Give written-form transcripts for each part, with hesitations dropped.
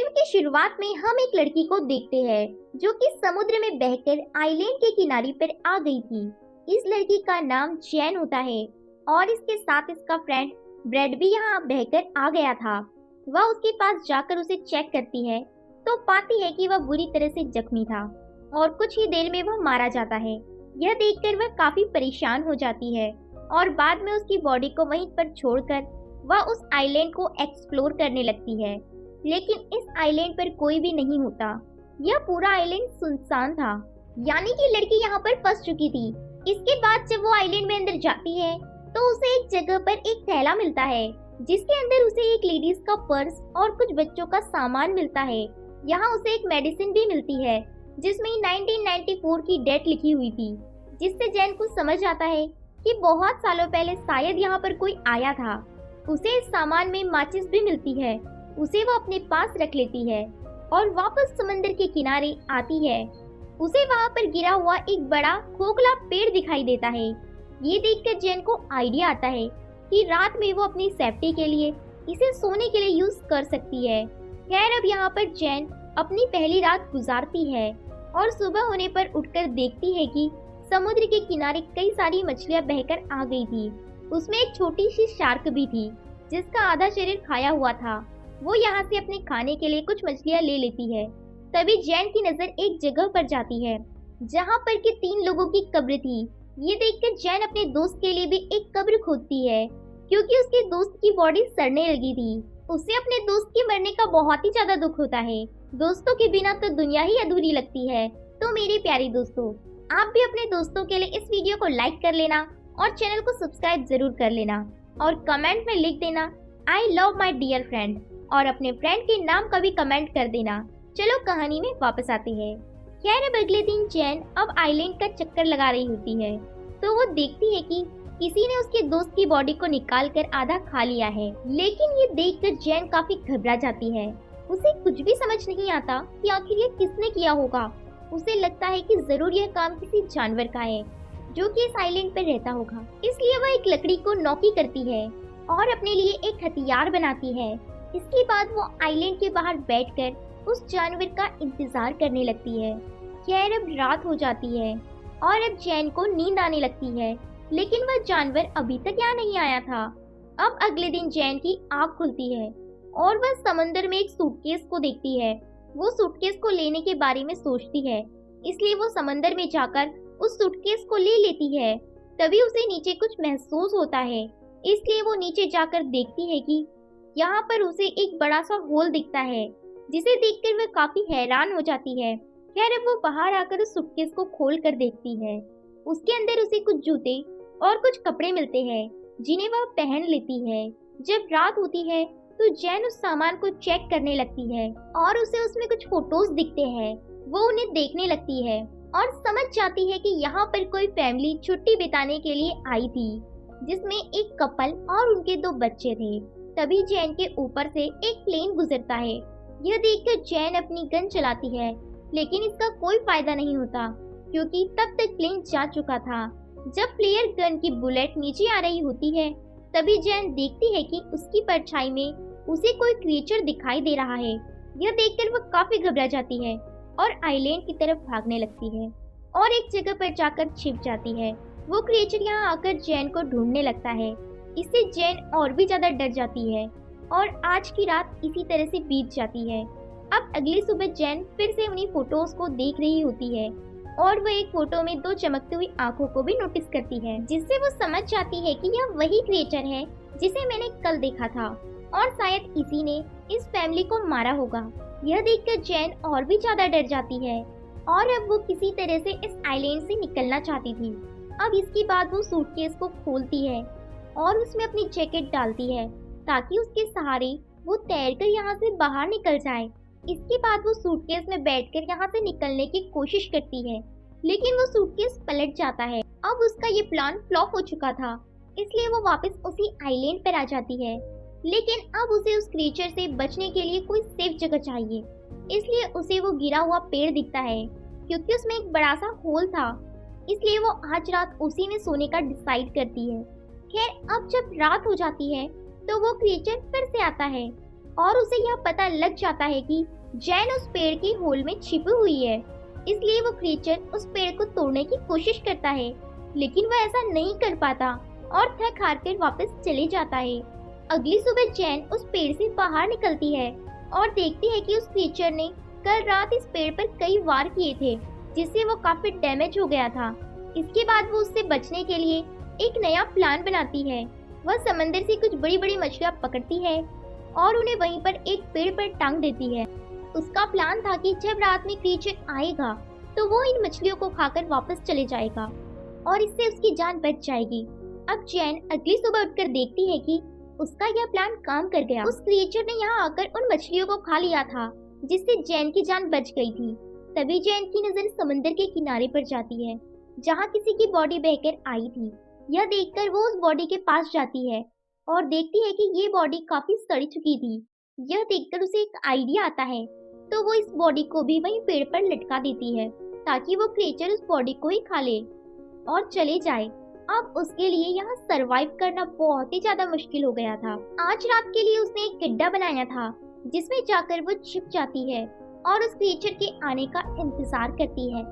Film की शुरुआत में हम एक लड़की को देखते हैं जो कि समुद्र में बहकर आइलैंड के किनारे पर आ गई थी। इस लड़की का नाम जैन होता है और इसके साथ इसका फ्रेंड ब्रेड भी यहाँ बहकर आ गया था। वह उसके पास जाकर उसे चेक करती है तो पाती है कि वह बुरी तरह से जख्मी था और कुछ ही देर में वह मारा जाता है। यह देखकर वह काफी परेशान हो जाती है और बाद में उसकी बॉडी को वहीं पर छोड़कर वह उस आइलैंड को एक्सप्लोर करने लगती है। लेकिन इस आइलैंड पर कोई भी नहीं होता। यह पूरा आइलैंड सुनसान था, यानी कि लड़की यहाँ पर फंस चुकी थी। इसके बाद जब वो आइलैंड में अंदर जाती है तो उसे एक जगह पर एक थैला मिलता है जिसके अंदर उसे एक लेडीज का पर्स और कुछ बच्चों का सामान मिलता है। यहाँ उसे एक मेडिसिन भी मिलती है जिसमें 1994 की डेट लिखी हुई थी, जिससे जैन को समझ आता है कि बहुत सालों पहले शायद यहाँ पर कोई आया था। उसे इस सामान में माचिस भी मिलती है, उसे वो अपने पास रख लेती है और वापस समंदर के किनारे आती है। उसे वहाँ पर गिरा हुआ एक बड़ा खोखला पेड़ दिखाई देता है। ये देखकर जैन को आइडिया आता है कि रात में वो अपनी सेफ्टी के लिए इसे सोने के लिए यूज कर सकती है। खैर अब यहाँ पर जैन अपनी पहली रात गुजारती है और सुबह होने पर उठकर देखती है कि समुद्र के किनारे कई सारी मछलियाँ बहकर आ गई थी। उसमें एक छोटी सी शार्क भी थी जिसका आधा शरीर खाया हुआ था। वो यहाँ से अपने खाने के लिए कुछ मछलियाँ ले लेती है। तभी जैन की नजर एक जगह पर जाती है जहाँ पर के 3 लोगों की कब्र थी। ये देखकर जैन अपने दोस्त के लिए भी एक कब्र खोदती है क्योंकि उसके दोस्त की बॉडी सड़ने लगी थी। उसे अपने दोस्त के मरने का बहुत ही ज्यादा दुख होता है। दोस्तों के बिना तो दुनिया ही अधूरी लगती है। तो मेरे प्यारे दोस्तों, आप भी अपने दोस्तों के लिए इस वीडियो को लाइक कर लेना और चैनल को सब्सक्राइब जरूर कर लेना और कमेंट में लिख देना I love my dear friend और अपने फ्रेंड के नाम का भी कमेंट कर देना। चलो कहानी में वापस आते हैं। खैर अब अगले दिन जैन अब आइलैंड का चक्कर लगा रही होती है तो वो देखती है कि किसी ने उसके दोस्त की बॉडी को निकाल कर आधा खा लिया है। लेकिन ये देखकर जैन काफी घबरा जाती है। उसे कुछ भी समझ नहीं आता कि आखिर ये किसने किया होगा। उसे लगता है कि जरूर यह काम किसी जानवर का है जो कि इस आइलैंड पर रहता होगा। इसलिए वह एक लकड़ी को नोकी करती है और अपने लिए एक हथियार बनाती है। इसके बाद वो आइलैंड के बाहर बैठकर उस जानवर का इंतजार करने लगती है। खैर अब रात हो जाती है और अब जैन को नींद आने लगती है, लेकिन वह जानवर अभी तक यहाँ नहीं आया था। अब अगले दिन जैन की आँख खुलती है और वह समंदर में एक सूटकेस को देखती है। वो सूटकेस को लेने के बारे में सोचती है, इसलिए वो समंदर में जाकर उस सूटकेस को ले लेती है। तभी उसे नीचे कुछ महसूस होता है, इसलिए वो नीचे जाकर देखती है कि यहाँ पर उसे एक बड़ा सा होल दिखता है, जिसे देखकर वह काफी हैरान हो जाती है। खैर अब वो बाहर आकर उस सूटकेस को खोल कर देखती है। उसके अंदर उसे कुछ जूते और कुछ कपड़े मिलते हैं जिन्हें वह पहन लेती है। जब रात होती है तो जैन उस सामान को चेक करने लगती है और उसे उसमें कुछ फोटोज दिखते हैं। वो उन्हें देखने लगती है और समझ जाती है कि यहाँ पर कोई फैमिली छुट्टी बिताने के लिए आई थी, जिसमें एक कपल और उनके 2 बच्चे थे। तभी जैन के ऊपर से एक प्लेन गुजरता है। यह देखकर जैन अपनी गन चलाती है, लेकिन इसका कोई फायदा नहीं होता क्योंकि तब तक प्लेन जा चुका था। जब प्लेयर गन की बुलेट नीचे आ रही होती है तभी जैन देखती है कि उसकी परछाई में उसे कोई क्रिएचर दिखाई दे रहा है। यह देखकर वह काफी घबरा जाती है और आइलैंड की तरफ भागने लगती है और एक जगह पर जाकर छिप जाती है। वो क्रिएचर यहाँ आकर जैन को ढूंढने लगता है। इससे जैन और भी ज्यादा डर जाती है और आज की रात इसी तरह से बीत जाती है। अब अगली सुबह जैन फिर से उन्हीं फोटोज को देख रही होती है और वह एक फोटो में 2 चमकती हुई आंखों को भी नोटिस करती है, जिससे वो समझ जाती है कि यह वही क्रिएचर है जिसे मैंने कल देखा था और शायद इसी ने इस फैमिली को मारा होगा। यह देखकर जैन और भी ज्यादा डर जाती है और अब वो किसी तरह से इस आइलैंड से निकलना चाहती थी। अब इसके बाद वो सूटकेस को खोलती है और उसमें अपनी जैकेट डालती है ताकि उसके सहारे वो तैरकर यहाँ से बाहर निकल जाए। इसके बाद वो सूटकेस में बैठकर यहाँ से निकलने की कोशिश करती है, लेकिन वो सूटकेस पलट जाता है। अब उसका ये प्लान फ्लॉप हो चुका था, इसलिए वो वापस उसी आइलैंड पर आ जाती है। लेकिन अब उसे उस क्रीचर से बचने के लिए कोई सेफ जगह चाहिए, इसलिए उसे वो गिरा हुआ पेड़ दिखता है क्योंकि उसमें एक बड़ा सा होल था। इसलिए वो आज रात उसी में सोने का डिसाइड करती है। खैर अब जब रात हो जाती है तो वो क्रिएचर फिर से आता है और उसे यह पता लग जाता है कि जैन उस पेड़ के होल में छिपी हुई है। इसलिए वो क्रीचर उस पेड़ को तोड़ने की कोशिश करता है, लेकिन वह ऐसा नहीं कर पाता और थक हार कर वापस चले जाता है। अगली सुबह जैन उस पेड़ से बाहर निकलती है और देखती है कि उस क्रीचर ने कल रात इस पेड़ पर कई वार किए थे, जिससे वो काफी डैमेज हो गया था। इसके बाद वो उससे बचने के लिए एक नया प्लान बनाती है। वह समंदर से कुछ बड़ी बड़ी मछलियाँ पकड़ती है और उन्हें वहीं पर एक पेड़ पर टांग देती है। उसका प्लान था कि जब रात में क्रीचर आएगा तो वो इन मछलियों को खाकर वापस चले जाएगा और इससे उसकी जान बच जाएगी। अब जैन अगली सुबह उठकर देखती है कि उसका यह प्लान काम कर गया। उस क्रीचर ने यहाँ आकर उन मछलियों को खा लिया था, जिससे जैन की जान बच गई थी। तभी जैन की नजर समंदर के किनारे पर जाती है, जहाँ किसी की बॉडी बहकर आई थी। यह देखकर वो उस बॉडी के पास जाती है और देखती है कि ये बॉडी काफी सड़ चुकी थी। यह देखकर उसे एक आइडिया आता है, तो वो इस बॉडी को भी वहीं पेड़ पर लटका देती है ताकि वो क्रीचर उस बॉडी को ही खा ले और चले जाए। अब उसके लिए यहाँ सरवाइव करना बहुत ही ज्यादा मुश्किल हो गया था। आज रात के लिए उसने एक गड्ढा बनाया था, जिसमें जाकर वो छिप जाती है और उस क्रीचर के आने का इंतजार करती है।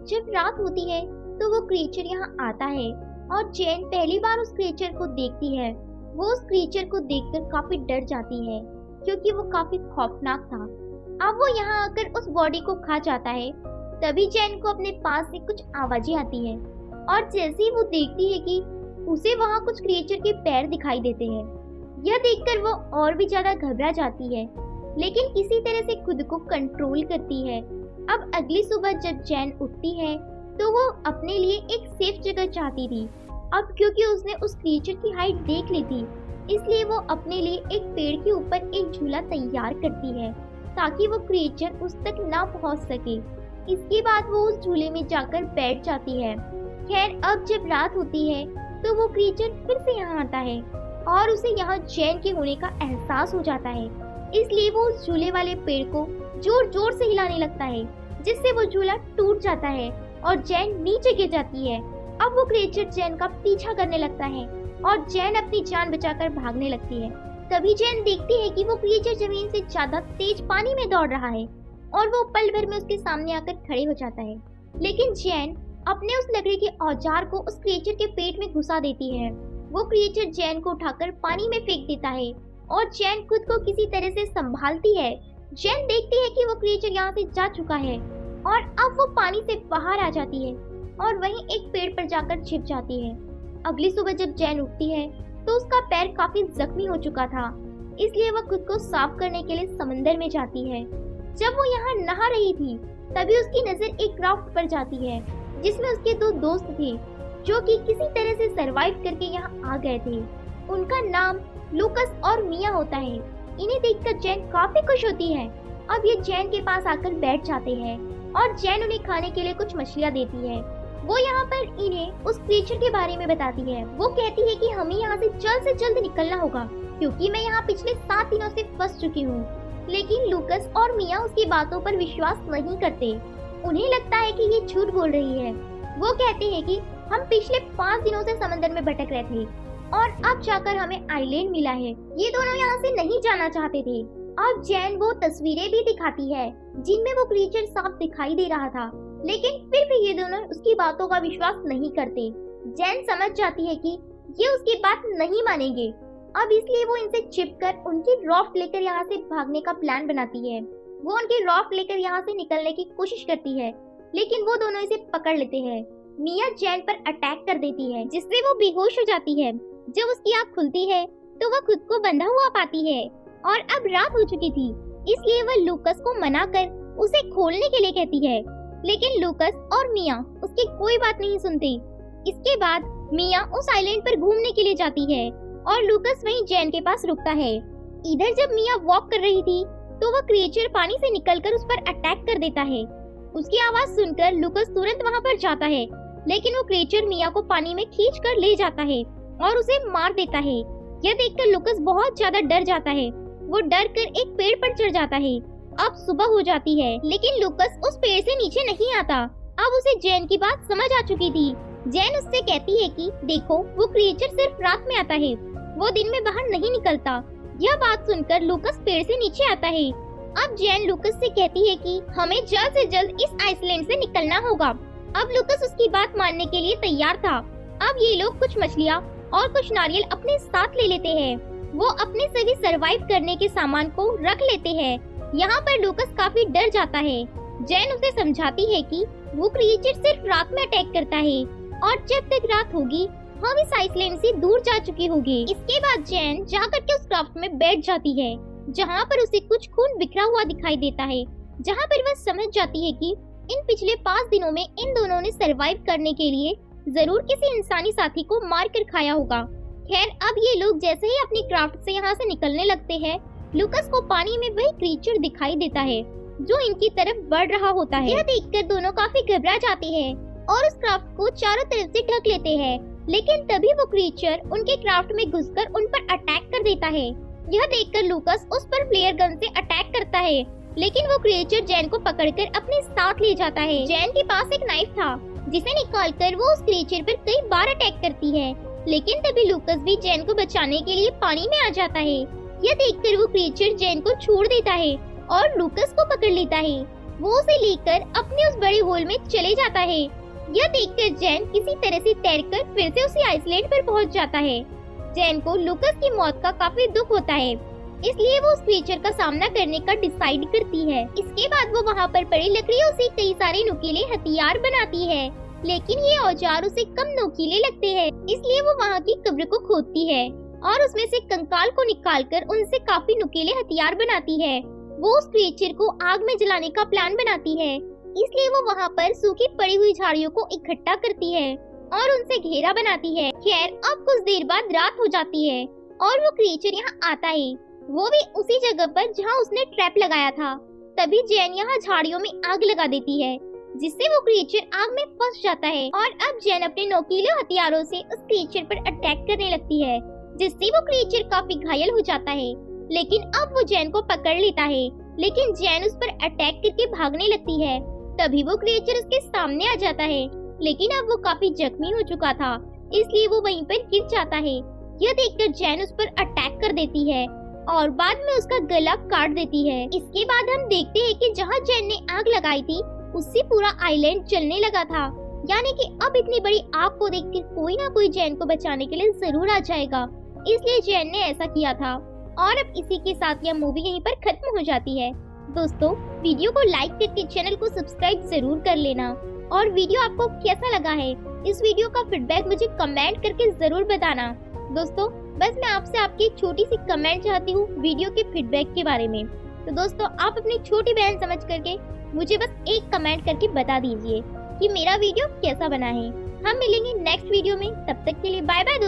जब रात होती है तो वो क्रीचर यहाँ आता है और जैन पहली बार उस क्रीचर को देखती है। वो उस क्रीचर को देखकर काफी डर जाती है, क्योंकि वो काफी खौफनाक था। अब वो यहाँ आकर उस बॉडी को खा जाता है। तभी जैन को अपने पास से कुछ आवाजें आती है और जैसे ही वो देखती है कि उसे वहाँ कुछ क्रीचर के पैर दिखाई देते हैं। यह देखकर वो और भी ज्यादा घबरा जाती है, लेकिन किसी तरह से खुद को कंट्रोल करती है। अब अगली सुबह जब जैन उठती है तो वो अपने लिए एक सेफ जगह चाहती थी। अब क्योंकि उसने उस क्रीचर की हाइट देख ली थी, इसलिए वो अपने लिए एक पेड़ के ऊपर एक झूला तैयार करती है ताकि वो क्रीचर उस तक ना पहुंच सके। इसके बाद वो उस झूले में जाकर बैठ जाती है। खैर, अब जब रात होती है तो वो क्रीचर फिर से यहाँ आता है और उसे यहाँ जैन के होने का एहसास हो जाता है। इसलिए वो उस झूले वाले पेड़ को जोर जोर से हिलाने लगता है, जिससे वो झूला टूट जाता है और जैन नीचे गिर जाती है। अब वो क्रीचर जैन का पीछा करने लगता है और जैन अपनी जान बचाकर भागने लगती है। तभी जैन देखती है कि वो क्रीचर जमीन से ज्यादा तेज पानी में दौड़ रहा है और वो पल भर में उसके सामने आकर खड़े हो जाता है। लेकिन जैन अपने उस लकड़ी के औजार को उस क्रीचर के पेट में घुसा देती है। वो क्रीचर जैन को उठाकर पानी में फेंक देता है और जैन खुद को किसी तरह से संभालती है। जैन देखती है कि वो क्रीचर यहाँ से जा चुका है और अब वो पानी से बाहर आ जाती है और वहीं एक पेड़ पर जाकर छिप जाती है। अगली सुबह जब जैन उठती है तो उसका पैर काफी जख्मी हो चुका था, इसलिए वह खुद को साफ करने के लिए समंदर में जाती है। जब वो यहाँ नहा रही थी तभी उसकी नजर एक क्राफ्ट पर जाती है, जिसमें उसके दो दोस्त थे जो कि किसी तरह से सरवाइव करके यहाँ आ गए थे। उनका नाम लूकस और मिया होता है। इन्हें देखकर जैन काफी खुश होती है। अब ये जैन के पास आकर बैठ जाते हैं और जैन उन्हें खाने के लिए कुछ मछलियाँ देती है। वो यहाँ पर इन्हें उस क्रीचर के बारे में बताती है। वो कहती है कि हमें यहाँ से जल्द निकलना होगा, क्योंकि मैं यहाँ पिछले 7 दिनों से फंस चुकी हूँ। लेकिन लूकस और मिया उसकी बातों पर विश्वास नहीं करते। उन्हें लगता है कि ये झूठ बोल रही है। वो कहते हैं कि हम पिछले 5 दिनों से समंदर में भटक रहे थे और अब जाकर हमें आइलैंड मिला है। ये दोनों यहाँ से नहीं जाना चाहते थे। अब जैन वो तस्वीरें भी दिखाती है जिनमें वो क्रीचर साफ दिखाई दे रहा था, लेकिन फिर भी ये दोनों उसकी बातों का विश्वास नहीं करते। जैन समझ जाती है कि ये उसकी बात नहीं मानेंगे। अब इसलिए वो इनसे छिपकर उनकी रॉफ्ट लेकर यहाँ से भागने का प्लान बनाती है। वो उनकी रॉफ्ट लेकर यहाँ से निकलने की कोशिश करती है, लेकिन वो दोनों इसे पकड़ लेते हैं। मिया जैन पर अटैक कर देती है, जिससे वो बेहोश हो जाती है। जब उसकी आँख खुलती है तो वह खुद को बंधा हुआ पाती है और अब रात हो चुकी थी, इसलिए वह लूकस को मनाकर उसे खोलने के लिए कहती है। लेकिन लूकस और मिया उसकी कोई बात नहीं सुनती। इसके बाद मिया उस आइलैंड पर घूमने के लिए जाती है और लूकस वहीं जैन के पास रुकता है। इधर जब मिया वॉक कर रही थी तो वह क्रिएचर पानी से निकलकर उस पर अटैक कर देता है। उसकी आवाज सुनकर लूकस तुरंत वहां पर जाता है, लेकिन वो क्रिएचर मिया को पानी में खींच कर ले जाता है और उसे मार देता है। यह देखकर लूकस बहुत ज्यादा डर जाता है। वो डर कर एक पेड़ पर चढ़ जाता है। अब सुबह हो जाती है, लेकिन लूकस उस पेड़ से नीचे नहीं आता। अब उसे जैन की बात समझ आ चुकी थी। जैन उससे कहती है कि देखो, वो क्रिएचर सिर्फ रात में आता है, वो दिन में बाहर नहीं निकलता। यह बात सुनकर लूकस पेड़ से नीचे आता है। अब जैन लूकस से कहती है कि हमें जल्द से जल्द इस आइसलैंड से निकलना होगा। अब लूकस उसकी बात मानने के लिए तैयार था। अब ये लोग कुछ मछलियाँ और कुछ नारियल अपने साथ ले लेते हैं। वो अपने सभी सरवाइव करने के सामान को रख लेते हैं। यहाँ पर लूकस काफी डर जाता है। जैन उसे समझाती है कि वो क्रिएचर सिर्फ रात में अटैक करता है और जब तक रात होगी हम इस आइसलैंड से दूर जा चुके होंगे। इसके बाद जैन जाकर के उस क्राफ्ट में बैठ जाती है, जहाँ पर उसे कुछ खून बिखरा हुआ दिखाई देता है, जहाँ पर वह समझ जाती है कि इन पिछले 5 दिनों में इन दोनों ने सरवाइव करने के लिए जरूर किसी इंसानी साथी को मार कर खाया होगा। खैर अब ये लोग जैसे ही अपनी क्राफ्ट से यहाँ से निकलने लगते हैं, लूकस को पानी में वही क्रीचर दिखाई देता है जो इनकी तरफ बढ़ रहा होता है। यह देखकर दोनों काफी घबरा जाते हैं और उस क्राफ्ट को चारों तरफ से ढक लेते हैं, लेकिन तभी वो क्रीचर उनके क्राफ्ट में घुसकर उन पर अटैक कर देता है। यह देखकर लूकस उस पर फ्लेयर गन से अटैक करता है, लेकिन वो क्रिएचर जैन को पकड़कर अपने साथ ले जाता है। जैन के पास एक नाइफ था जिसे निकालकर वो उस क्रिएचर पर कई बार अटैक करती है, लेकिन तभी लूकस भी जैन को बचाने के लिए पानी में आ जाता है। यह देखकर वो क्रिएचर जैन को छोड़ देता है और लूकस को पकड़ लेता है। वो उसे लेकर अपने उस बड़े होल में चले जाता है। यह देखकर जैन किसी तरह से तैरकर फिर से उसी आइसलैंड पर पहुंच जाता है। जैन को लूकस की मौत का काफी दुख होता है, इसलिए वो उस क्रीचर का सामना करने का डिसाइड करती है। इसके बाद वो वहाँ पर पड़ी लकड़ियों से कई सारे नुकीले हथियार बनाती है, लेकिन ये औजार उसे कम नुकीले लगते हैं, इसलिए वो वहाँ की कब्र को खोदती है और उसमें से कंकाल को निकालकर उनसे काफी नुकीले हथियार बनाती है। वो उस क्रीचर को आग में जलाने का प्लान बनाती है, इसलिए वो वहाँ पर सूखी पड़ी हुई झाड़ियों को इकट्ठा करती है और उनसे घेरा बनाती है। खैर अब कुछ देर बाद रात हो जाती है और वो क्रीचर यहाँ आता है, वो भी उसी जगह पर जहाँ उसने ट्रैप लगाया था। तभी जैन यहाँ झाड़ियों में आग लगा देती है, जिससे वो क्रीचर आग में फंस जाता है और अब जैन अपने नोकीले हथियारों से उस क्रीचर पर अटैक करने लगती है, जिससे वो क्रीचर काफी घायल हो जाता है। लेकिन अब वो जैन को पकड़ लेता है, लेकिन जैन उस पर अटैक करके भागने लगती है। तभी वो क्रीचर उसके सामने आ जाता है, लेकिन अब वो काफी जख्मी हो चुका था, इसलिए वो वहीं पर गिर जाता है। यह देखकर जैन उस पर अटैक कर देती है और बाद में उसका गला काट देती है। इसके बाद हम देखते हैं कि जहाँ जैन ने आग लगाई थी उससे पूरा आइलैंड जलने लगा था, यानी कि अब इतनी बड़ी आग को देखकर कोई ना कोई जैन को बचाने के लिए जरूर आ जाएगा, इसलिए जैन ने ऐसा किया था। और अब इसी के साथ यह मूवी यहीं पर खत्म हो जाती है। दोस्तों वीडियो को लाइक करके चैनल को सब्सक्राइब जरूर कर लेना, और वीडियो आपको कैसा लगा है इस वीडियो का फीडबैक मुझे कमेंट करके जरूर बताना। दोस्तों बस मैं आपसे आपकी एक छोटी सी कमेंट चाहती हूँ वीडियो के फीडबैक के बारे में। तो दोस्तों आप अपनी छोटी बहन समझ करके मुझे बस एक कमेंट करके बता दीजिए कि मेरा वीडियो कैसा बना है। हम मिलेंगे नेक्स्ट वीडियो में, तब तक के लिए बाय बाय।